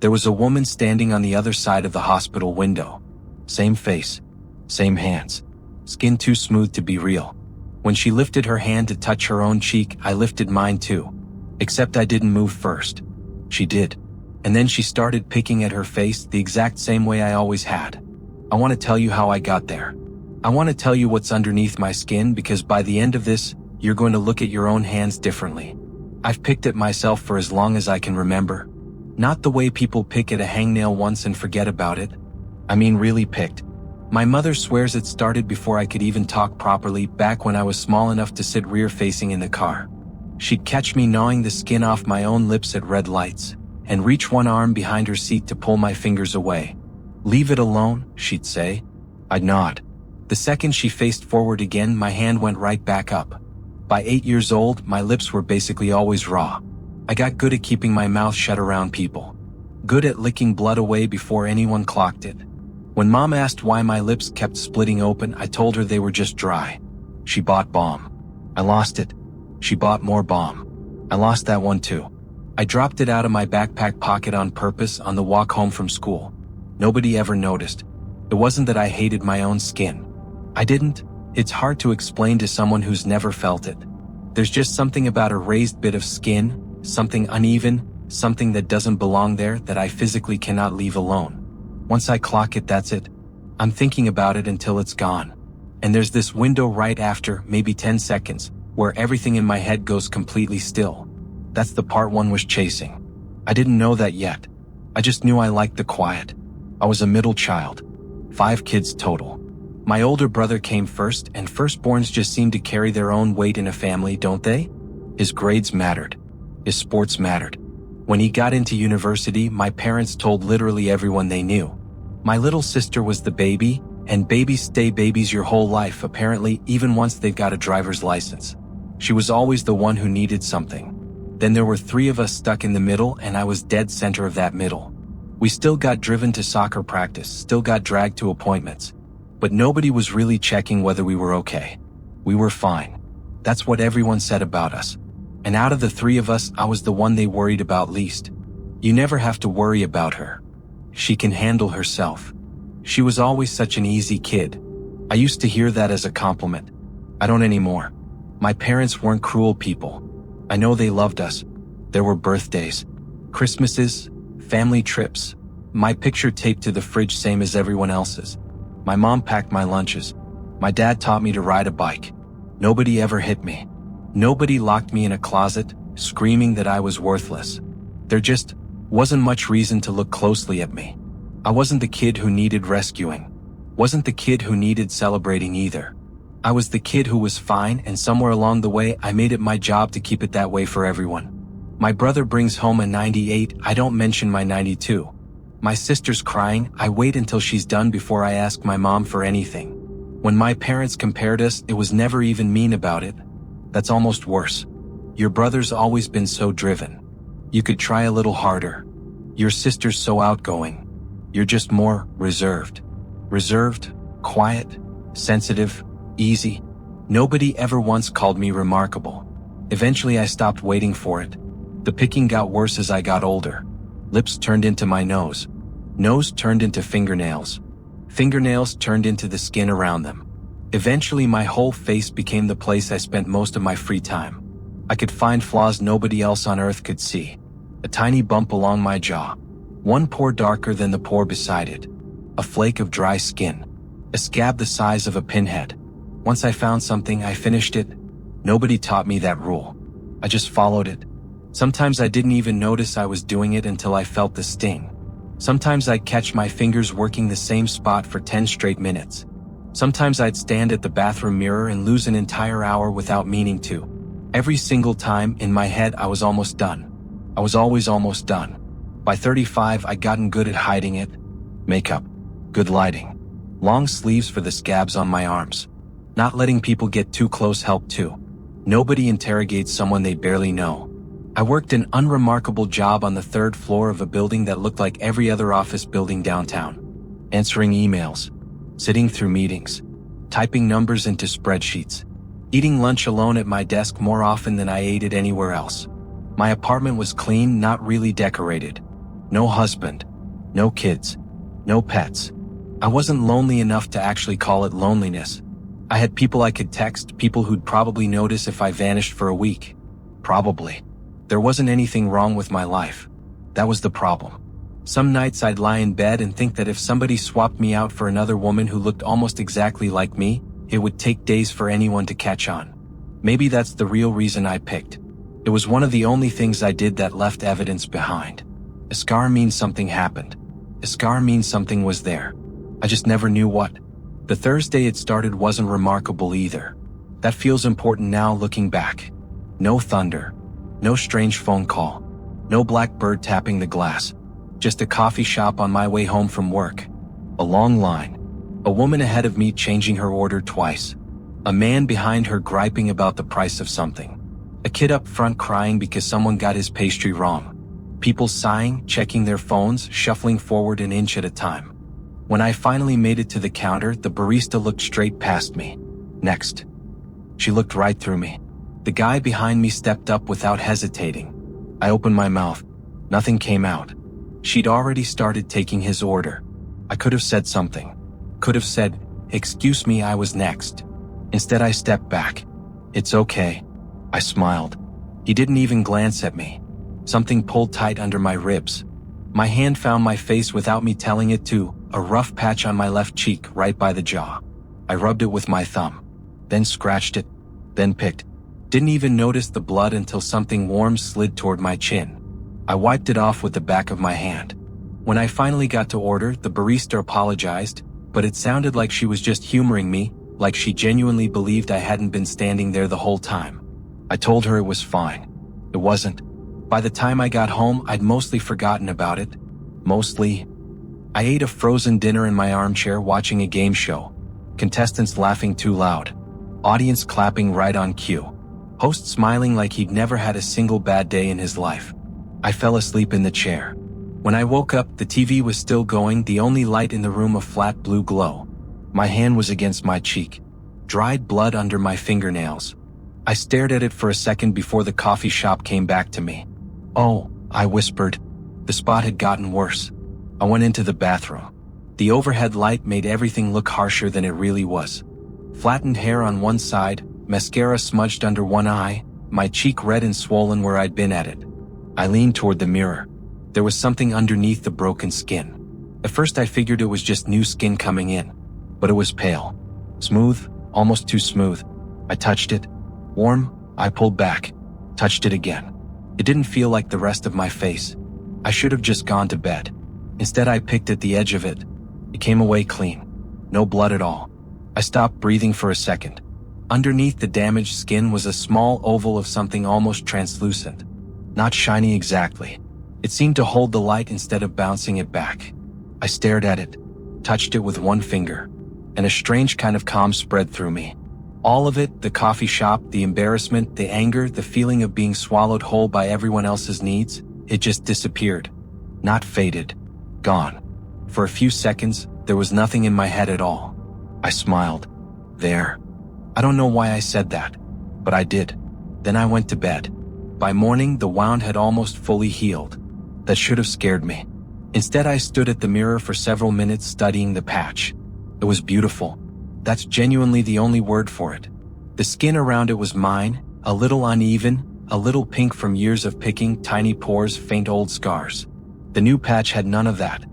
There was a woman standing on the other side of the hospital window. Same face, same hands, skin too smooth to be real. When she lifted her hand to touch her own cheek, I lifted mine too. Except I didn't move first. She did. And then she started picking at her face the exact same way I always had. I want to tell you how I got there. I want to tell you what's underneath my skin, because by the end of this, you're going to look at your own hands differently. I've picked at myself for as long as I can remember. Not the way people pick at a hangnail once and forget about it. I mean really picked. My mother swears it started before I could even talk properly, back when I was small enough to sit rear-facing in the car. She'd catch me gnawing the skin off my own lips at red lights, and reach one arm behind her seat to pull my fingers away. "Leave it alone," she'd say. I'd nod. The second she faced forward again, my hand went right back up. By 8 years old, my lips were basically always raw. I got good at keeping my mouth shut around people. Good at licking blood away before anyone clocked it. When Mom asked why my lips kept splitting open, I told her they were just dry. She bought balm. I lost it. She bought more balm. I lost that one too. I dropped it out of my backpack pocket on purpose on the walk home from school. Nobody ever noticed. It wasn't that I hated my own skin. I didn't. It's hard to explain to someone who's never felt it. There's just something about a raised bit of skin, something uneven, something that doesn't belong there that I physically cannot leave alone. Once I clock it, that's it. I'm thinking about it until it's gone. And there's this window right after, maybe 10 seconds, where everything in my head goes completely still. That's the part one was chasing. I didn't know that yet. I just knew I liked the quiet. I was a middle child. 5 kids total. My older brother came first, and firstborns just seem to carry their own weight in a family, don't they? His grades mattered. His sports mattered. When he got into university, my parents told literally everyone they knew. My little sister was the baby, and babies stay babies your whole life apparently, even once they've got a driver's license. She was always the one who needed something. Then there were 3 of us stuck in the middle, and I was dead center of that middle. We still got driven to soccer practice, still got dragged to appointments. But nobody was really checking whether we were okay. We were fine. That's what everyone said about us. And out of the 3 of us, I was the one they worried about least. You never have to worry about her. She can handle herself. She was always such an easy kid. I used to hear that as a compliment. I don't anymore. My parents weren't cruel people. I know they loved us. There were birthdays, Christmases, family trips, my picture taped to the fridge same as everyone else's. My mom packed my lunches. My dad taught me to ride a bike. Nobody ever hit me. Nobody locked me in a closet, screaming that I was worthless. There just wasn't much reason to look closely at me. I wasn't the kid who needed rescuing. Wasn't the kid who needed celebrating either. I was the kid who was fine, and somewhere along the way I made it my job to keep it that way for everyone. My brother brings home a 98, I don't mention my 92. My sister's crying, I wait until she's done before I ask my mom for anything. When my parents compared us, it was never even mean about it. That's almost worse. Your brother's always been so driven. You could try a little harder. Your sister's so outgoing. You're just more reserved. Reserved, quiet, sensitive, easy. Nobody ever once called me remarkable. Eventually I stopped waiting for it. The picking got worse as I got older. Lips turned into my nose. Nose turned into fingernails. Fingernails turned into the skin around them. Eventually my whole face became the place I spent most of my free time. I could find flaws nobody else on earth could see. A tiny bump along my jaw. One pore darker than the pore beside it. A flake of dry skin. A scab the size of a pinhead. Once I found something, I finished it. Nobody taught me that rule. I just followed it. Sometimes I didn't even notice I was doing it until I felt the sting. Sometimes I'd catch my fingers working the same spot for 10 straight minutes. Sometimes I'd stand at the bathroom mirror and lose an entire hour without meaning to. Every single time, in my head, I was almost done. I was always almost done. By 35, I'd gotten good at hiding it. Makeup. Good lighting. Long sleeves for the scabs on my arms. Not letting people get too close helped too. Nobody interrogates someone they barely know. I worked an unremarkable job on the 3rd floor of a building that looked like every other office building downtown. Answering emails. Sitting through meetings. Typing numbers into spreadsheets. Eating lunch alone at my desk more often than I ate it anywhere else. My apartment was clean, not really decorated. No husband. No kids. No pets. I wasn't lonely enough to actually call it loneliness. I had people I could text, people who'd probably notice if I vanished for a week. Probably. There wasn't anything wrong with my life. That was the problem. Some nights I'd lie in bed and think that if somebody swapped me out for another woman who looked almost exactly like me, it would take days for anyone to catch on. Maybe that's the real reason I picked. It was one of the only things I did that left evidence behind. A scar means something happened. A scar means something was there. I just never knew what. The Thursday it started wasn't remarkable either. That feels important now looking back. No thunder. No strange phone call. No black bird tapping the glass. Just a coffee shop on my way home from work. A long line. A woman ahead of me changing her order twice. A man behind her griping about the price of something. A kid up front crying because someone got his pastry wrong. People sighing, checking their phones, shuffling forward an inch at a time. When I finally made it to the counter, the barista looked straight past me. Next. She looked right through me. The guy behind me stepped up without hesitating. I opened my mouth. Nothing came out. She'd already started taking his order. I could have said something. Could have said, "Excuse me, I was next." Instead, I stepped back. "It's okay." I smiled. He didn't even glance at me. Something pulled tight under my ribs. My hand found my face without me telling it to, a rough patch on my left cheek right by the jaw. I rubbed it with my thumb. Then scratched it. Then picked. Didn't even notice the blood until something warm slid toward my chin. I wiped it off with the back of my hand. When I finally got to order, the barista apologized, but it sounded like she was just humoring me, like she genuinely believed I hadn't been standing there the whole time. I told her it was fine. It wasn't. By the time I got home, I'd mostly forgotten about it. Mostly. I ate a frozen dinner in my armchair watching a game show. Contestants laughing too loud. Audience clapping right on cue. Host smiling like he'd never had a single bad day in his life. I fell asleep in the chair. When I woke up, the TV was still going, the only light in the room a flat blue glow. My hand was against my cheek. Dried blood under my fingernails. I stared at it for a second before the coffee shop came back to me. "Oh," I whispered. The spot had gotten worse. I went into the bathroom. The overhead light made everything look harsher than it really was. Flattened hair on one side, mascara smudged under one eye, my cheek red and swollen where I'd been at it. I leaned toward the mirror. There was something underneath the broken skin. At first I figured it was just new skin coming in, but it was pale. Smooth, almost too smooth. I touched it. Warm, I pulled back. Touched it again. It didn't feel like the rest of my face. I should have just gone to bed. Instead I picked at the edge of it. It came away clean. No blood at all. I stopped breathing for a second. Underneath the damaged skin was a small oval of something almost translucent. Not shiny exactly. It seemed to hold the light instead of bouncing it back. I stared at it, touched it with one finger, and a strange kind of calm spread through me. All of it, the coffee shop, the embarrassment, the anger, the feeling of being swallowed whole by everyone else's needs, it just disappeared. Not faded. Gone. For a few seconds, there was nothing in my head at all. I smiled. There. I don't know why I said that, but I did. Then I went to bed. By morning, the wound had almost fully healed. That should have scared me. Instead, I stood at the mirror for several minutes studying the patch. It was beautiful. That's genuinely the only word for it. The skin around it was mine, a little uneven, a little pink from years of picking, tiny pores, faint old scars. The new patch had none of that.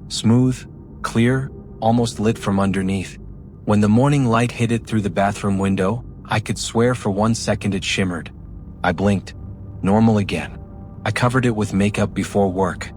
Smooth, clear, almost lit from underneath. When the morning light hit it through the bathroom window, I could swear for 1 second it shimmered. I blinked. Normal again. I covered it with makeup before work.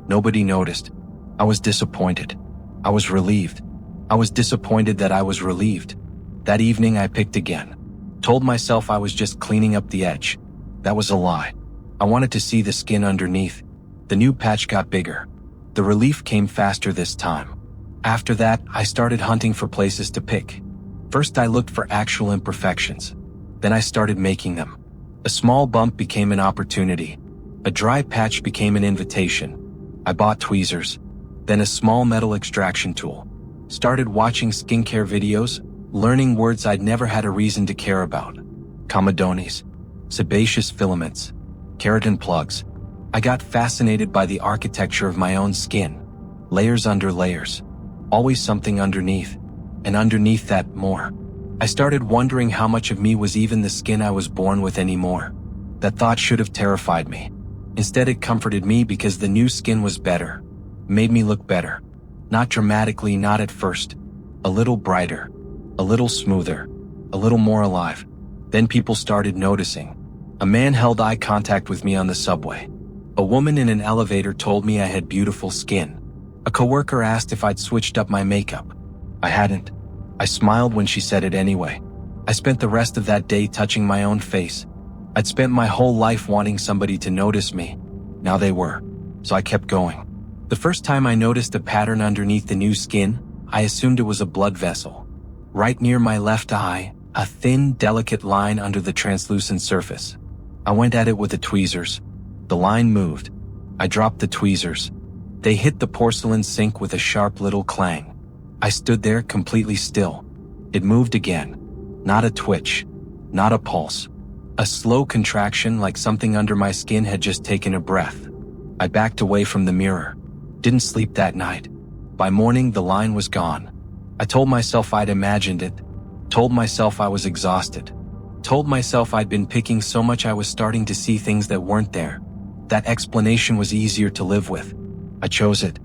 Nobody noticed. I was disappointed. I was relieved. I was disappointed that I was relieved. That evening I picked again. Told myself I was just cleaning up the edge. That was a lie. I wanted to see the skin underneath. The new patch got bigger. The relief came faster this time. After that, I started hunting for places to pick. First I looked for actual imperfections. Then I started making them. A small bump became an opportunity. A dry patch became an invitation. I bought tweezers. Then a small metal extraction tool. Started watching skincare videos, learning words I'd never had a reason to care about. Comedones. Sebaceous filaments. Keratin plugs. I got fascinated by the architecture of my own skin. Layers under layers. Always something underneath. And underneath that, more. I started wondering how much of me was even the skin I was born with anymore. That thought should have terrified me. Instead, it comforted me because the new skin was better. Made me look better. Not dramatically, not at first. A little brighter. A little smoother. A little more alive. Then people started noticing. A man held eye contact with me on the subway. A woman in an elevator told me I had beautiful skin. A coworker asked if I'd switched up my makeup. I hadn't. I smiled when she said it anyway. I spent the rest of that day touching my own face. I'd spent my whole life wanting somebody to notice me. Now they were. So I kept going. The first time I noticed a pattern underneath the new skin, I assumed it was a blood vessel. Right near my left eye, a thin, delicate line under the translucent surface. I went at it with the tweezers. The line moved. I dropped the tweezers. They hit the porcelain sink with a sharp little clang. I stood there completely still. It moved again. Not a twitch. Not a pulse. A slow contraction like something under my skin had just taken a breath. I backed away from the mirror. Didn't sleep that night. By morning, the line was gone. I told myself I'd imagined it. Told myself I was exhausted. Told myself I'd been picking so much I was starting to see things that weren't there. That explanation was easier to live with. I chose it.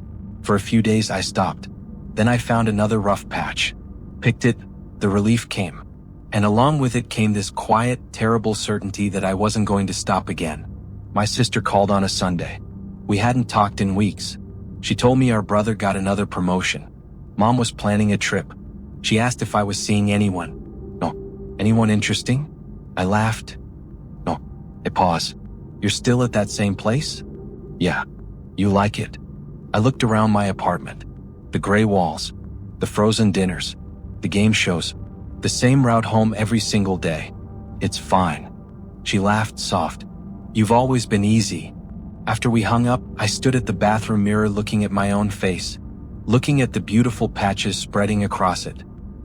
For a few days I stopped. Then I found another rough patch. Picked it. The relief came. And along with it came this quiet, terrible certainty that I wasn't going to stop again. My sister called on a Sunday. We hadn't talked in weeks. She told me our brother got another promotion. Mom was planning a trip. She asked if I was seeing anyone. No. Anyone interesting? I laughed. No. I paused. You're still at that same place? Yeah. You like it? I looked around my apartment. The gray walls. The frozen dinners. The game shows. The same route home every single day. It's fine. She laughed soft. You've always been easy. After we hung up, I stood at the bathroom mirror looking at my own face, looking at the beautiful patches spreading across it.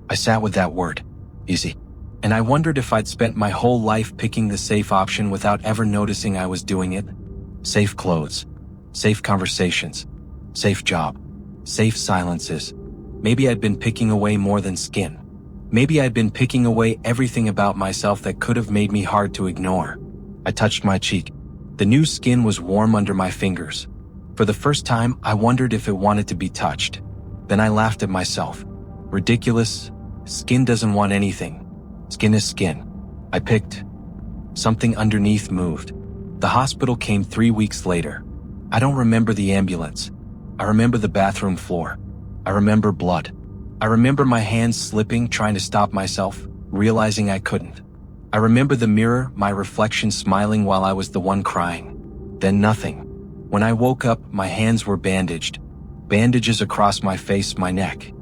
I sat with that word, easy. And I wondered if I'd spent my whole life picking the safe option without ever noticing I was doing it. Safe clothes. Safe conversations. Safe job. Safe silences. Maybe I'd been picking away more than skin. Maybe I'd been picking away everything about myself that could have made me hard to ignore. I touched my cheek. The new skin was warm under my fingers. For the first time, I wondered if it wanted to be touched. Then I laughed at myself. Ridiculous. Skin doesn't want anything. Skin is skin. I picked. Something underneath moved. The hospital came 3 weeks later. I don't remember the ambulance. I remember the bathroom floor. I remember blood. I remember my hands slipping, trying to stop myself, realizing I couldn't. I remember the mirror, my reflection smiling while I was the one crying. Then nothing. When I woke up, my hands were bandaged. Bandages across my face, my neck.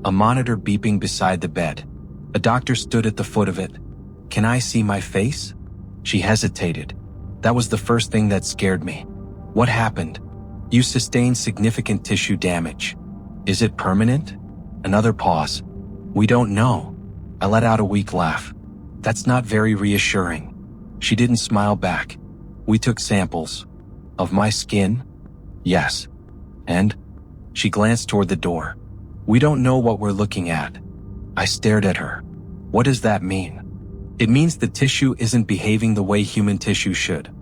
A monitor beeping beside the bed. A doctor stood at the foot of it. Can I see my face? She hesitated. That was the first thing that scared me. What happened? You sustained significant tissue damage. Is it permanent? Another pause. We don't know. I let out a weak laugh. That's not very reassuring. She didn't smile back. We took samples. Of my skin? Yes. And? She glanced toward the door. We don't know what we're looking at. I stared at her. What does that mean? It means the tissue isn't behaving the way human tissue should.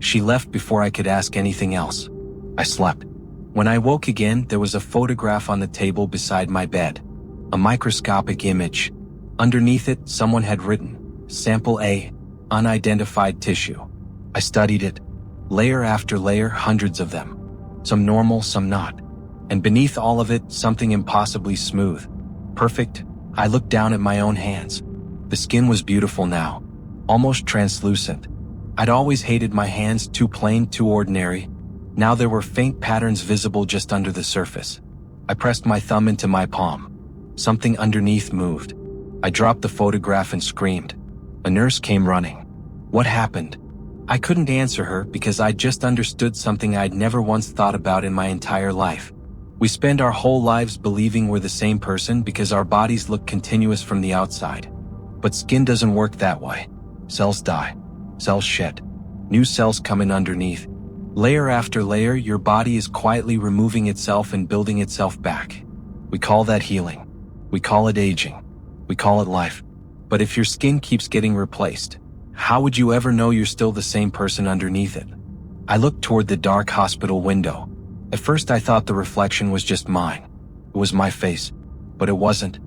She left before I could ask anything else. I slept. When I woke again, there was a photograph on the table beside my bed. A microscopic image. Underneath it, someone had written, Sample A, unidentified tissue. I studied it. Layer after layer, hundreds of them. Some normal, some not. And beneath all of it, something impossibly smooth. Perfect. I looked down at my own hands. The skin was beautiful now. Almost translucent. I'd always hated my hands, too plain, too ordinary. Now there were faint patterns visible just under the surface. I pressed my thumb into my palm. Something underneath moved. I dropped the photograph and screamed. A nurse came running. What happened? I couldn't answer her because I just understood something I'd never once thought about in my entire life. We spend our whole lives believing we're the same person because our bodies look continuous from the outside. But skin doesn't work that way. Cells die. Cells shed. New cells come in underneath. Layer after layer, your body is quietly removing itself and building itself back. We call that healing. We call it aging. We call it life. But if your skin keeps getting replaced, how would you ever know you're still the same person underneath it? I looked toward the dark hospital window. At first I thought the reflection was just mine. It was my face. But it wasn't.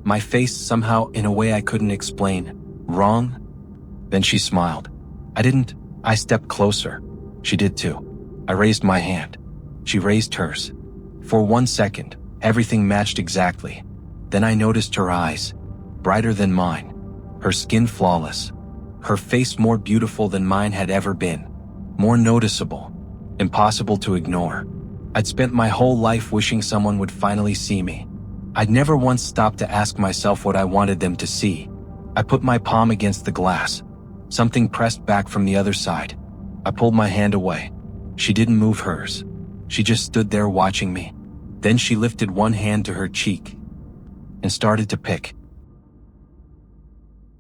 My face somehow, in a way I couldn't explain. Wrong? Then she smiled. I stepped closer. She did too. I raised my hand. She raised hers. For 1 second, everything matched exactly. Then I noticed her eyes, brighter than mine. Her skin flawless. Her face more beautiful than mine had ever been. More noticeable. Impossible to ignore. I'd spent my whole life wishing someone would finally see me. I'd never once stopped to ask myself what I wanted them to see. I put my palm against the glass. Something pressed back from the other side. I pulled my hand away. She didn't move hers. She just stood there watching me. Then she lifted one hand to her cheek and started to pick.